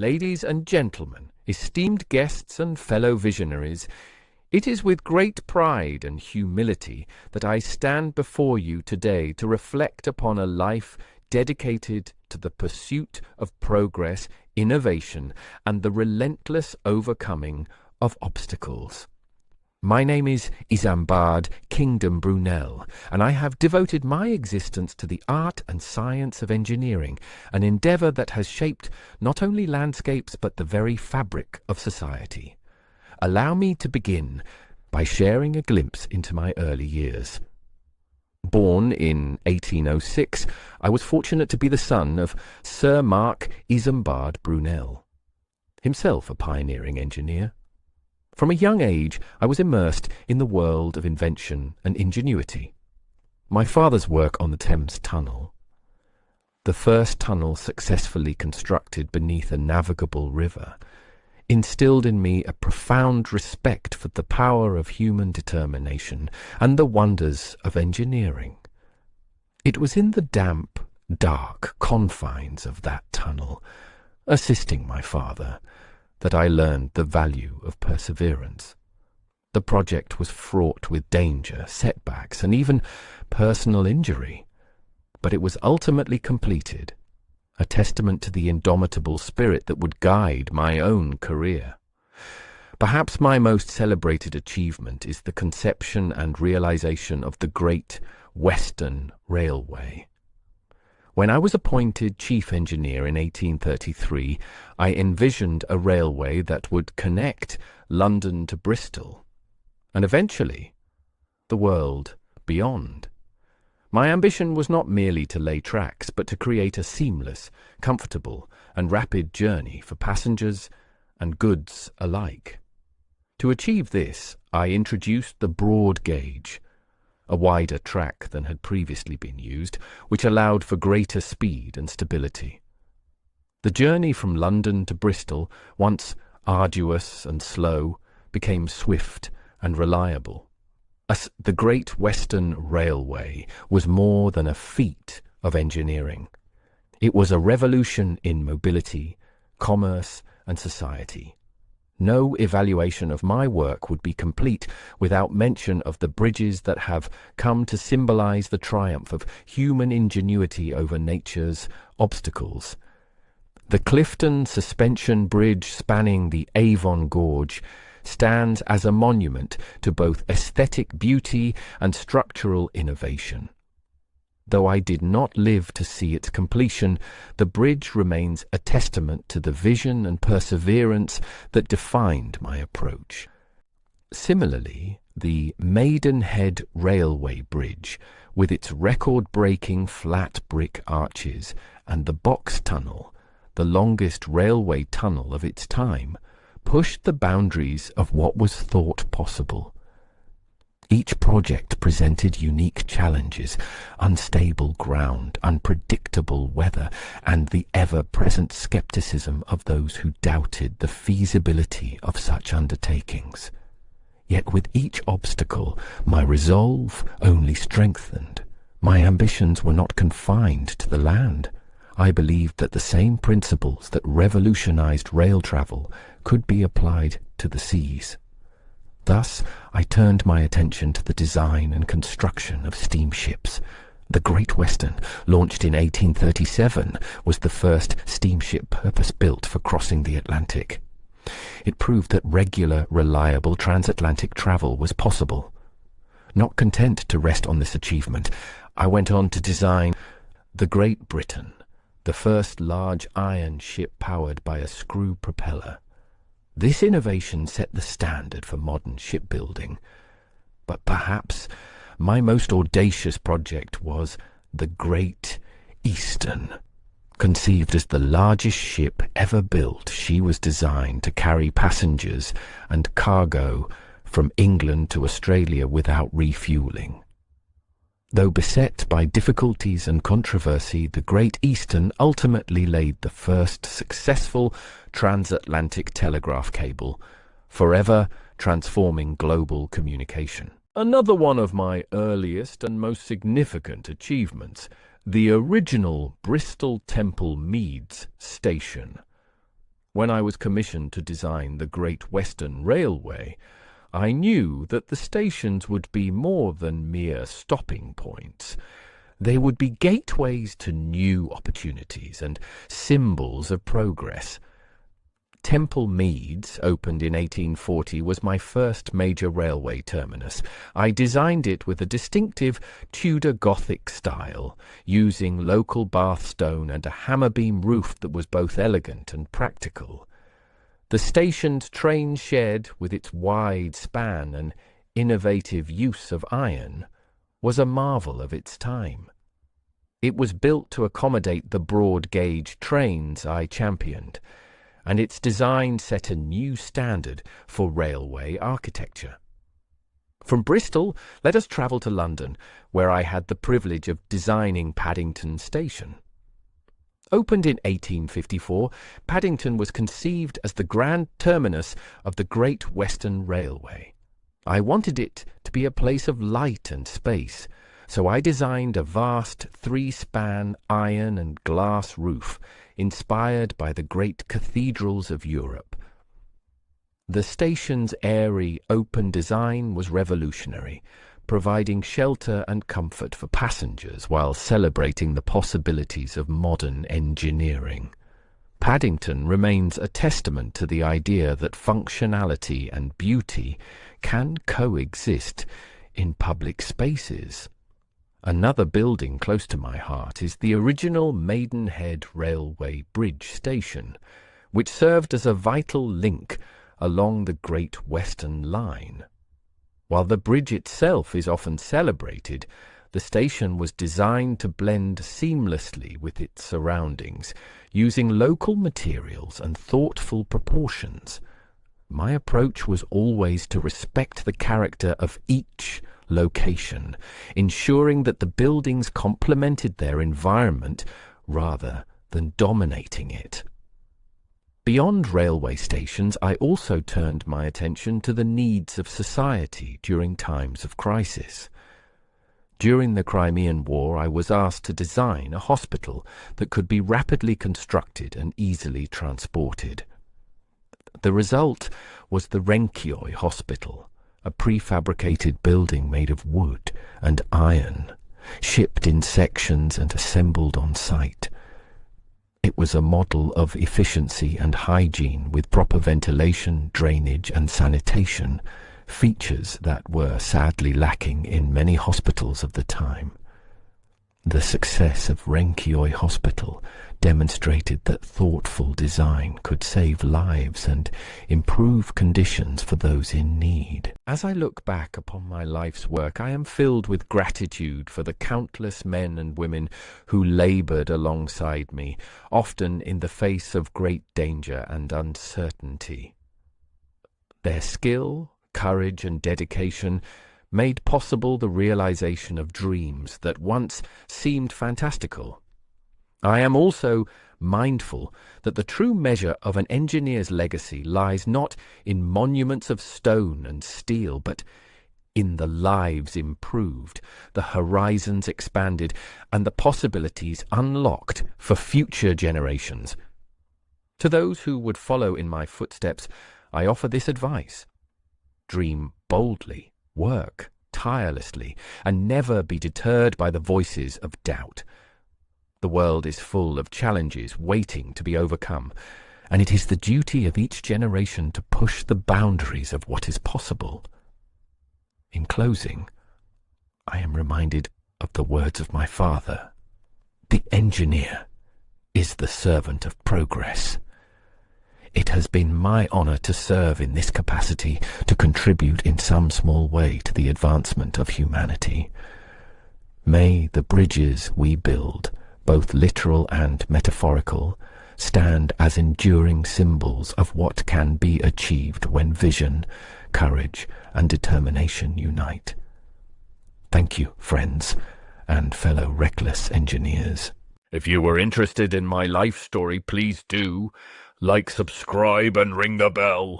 ladies and gentlemen, esteemed guests and fellow visionaries, it is with great pride and humility that I stand before you today to reflect upon a life dedicated to the pursuit of progress, innovation, and the relentless overcoming of obstacles. My name is Isambard Kingdom Brunel, and I have devoted my existence to the art and science of engineering, an endeavour that has shaped not only landscapes but the very fabric of society. Allow me to begin by sharing a glimpse into my early years. Born in 1806, I was fortunate to be the son of Sir Mark Isambard Brunel, himself a pioneering engineer. From a young age, I was immersed in the world of invention and ingenuity. My father's work on the Thames Tunnel, the first tunnel successfully constructed beneath a navigable river, instilled in me a profound respect for the power of human determination and the wonders of engineering. It was in the damp, dark confines of that tunnel, assisting my father, that I learned the value of perseverance. The project was fraught with danger, setbacks, and even personal injury, but it was ultimately completed, a testament to the indomitable spirit that would guide my own career. Perhaps my most celebrated achievement is the conception and realization of the Great Western Railway. When I was appointed chief engineer in 1833, I envisioned a railway that would connect London to Bristol, and eventually the world beyond. My ambition was not merely to lay tracks, but to create a seamless, comfortable, and rapid journey for passengers and goods alike. To achieve this, I introduced the broad gauge, a wider track than had previously been used, which allowed for greater speed and stability. The journey from London to Bristol, once arduous and slow, became swift and reliable. The Great Western Railway was more than a feat of engineering. It was a revolution in mobility, commerce, and society. No evaluation of my work would be complete without mention of the bridges that have come to symbolize the triumph of human ingenuity over nature's obstacles. The Clifton Suspension Bridge spanning the Avon Gorge stands as a monument to both aesthetic beauty and structural innovation. Though I did not live to see its completion, the bridge remains a testament to the vision and perseverance that defined my approach. Similarly, the Maidenhead Railway Bridge, with its record-breaking flat brick arches, and the Box Tunnel, the longest railway tunnel of its time, pushed the boundaries of what was thought possible. Each project presented unique challenges: unstable ground, unpredictable weather, and the ever-present skepticism of those who doubted the feasibility of such undertakings. Yet with each obstacle, my resolve only strengthened. My ambitions were not confined to the land. I believed that the same principles that revolutionized rail travel could be applied to the seas. Thus, I turned my attention to the design and construction of steamships. The Great Western, launched in 1837, was the first steamship purpose-built for crossing the Atlantic. It proved that regular, reliable transatlantic travel was possible. Not content to rest on this achievement, I went on to design the Great Britain, the first large iron ship powered by a screw propeller. This innovation set the standard for modern shipbuilding, but perhaps my most audacious project was the Great Eastern. Conceived as the largest ship ever built, she was designed to carry passengers and cargo from England to Australia without refueling. Though beset by difficulties and controversy, the Great Eastern ultimately laid the first successful transatlantic telegraph cable, forever transforming global communication. Another one of my earliest and most significant achievements, the original Bristol Temple Meads station. when I was commissioned to design the Great Western Railway, I knew that the stations would be more than mere stopping points. They would be gateways to new opportunities and symbols of progress. Temple Meads, opened in 1840, was my first major railway terminus. I designed it with a distinctive Tudor Gothic style, using local Bath stone and a hammer-beam roof that was both elegant and practical. The station's train shed, with its wide span and innovative use of iron, was a marvel of its time. It was built to accommodate the broad-gauge trains I championed, and its design set a new standard for railway architecture. From Bristol, let us travel to London, where I had the privilege of designing Paddington Station. Opened in 1854, Paddington was conceived as the grand terminus of the Great Western Railway. I wanted it to be a place of light and space, so I designed a vast three-span iron and glass roof, inspired by the great cathedrals of Europe. The station's airy, open design was revolutionary, providing shelter and comfort for passengers while celebrating the possibilities of modern engineering. Paddington remains a testament to the idea that functionality and beauty can coexist in public spaces. Another building close to my heart is the original Maidenhead Railway Bridge station, which served as a vital link along the Great Western Line. While the bridge itself is often celebrated, the station was designed to blend seamlessly with its surroundings, using local materials and thoughtful proportions. My approach was always to respect the character of each location, ensuring that the buildings complemented their environment rather than dominating it. Beyond railway stations, I also turned my attention to the needs of society during times of crisis. During the Crimean War, I was asked to design a hospital that could be rapidly constructed and easily transported. The result was the Renkioi Hospital, a prefabricated building made of wood and iron, shipped in sections and assembled on site. It was a model of efficiency and hygiene with proper ventilation, drainage and sanitation, features that were sadly lacking in many hospitals of the time. The success of Renkioi Hospital demonstrated that thoughtful design could save lives and improve conditions for those in need. As I look back upon my life's work, I am filled with gratitude for the countless men and women who labored alongside me, often in the face of great danger and uncertainty. Their skill, courage, and dedication made possible the realization of dreams that once seemed fantastical. I am also mindful that the true measure of an engineer's legacy lies not in monuments of stone and steel, but in the lives improved, the horizons expanded, and the possibilities unlocked for future generations. To those who would follow in my footsteps, I offer this advice: dream boldly, work tirelessly, and never be deterred by the voices of doubt. The world is full of challenges waiting to be overcome, and it is the duty of each generation to push the boundaries of what is possible. In closing, I am reminded of the words of my father: "The engineer is the servant of progress." It has been my honor to serve in this capacity, to contribute in some small way to the advancement of humanity. May the bridges we build, both literal and metaphorical, stand as enduring symbols of what can be achieved when vision, courage, and determination unite. Thank you, friends, and fellow reckless engineers. If you were interested in my life story, please do like, subscribe, and ring the bell.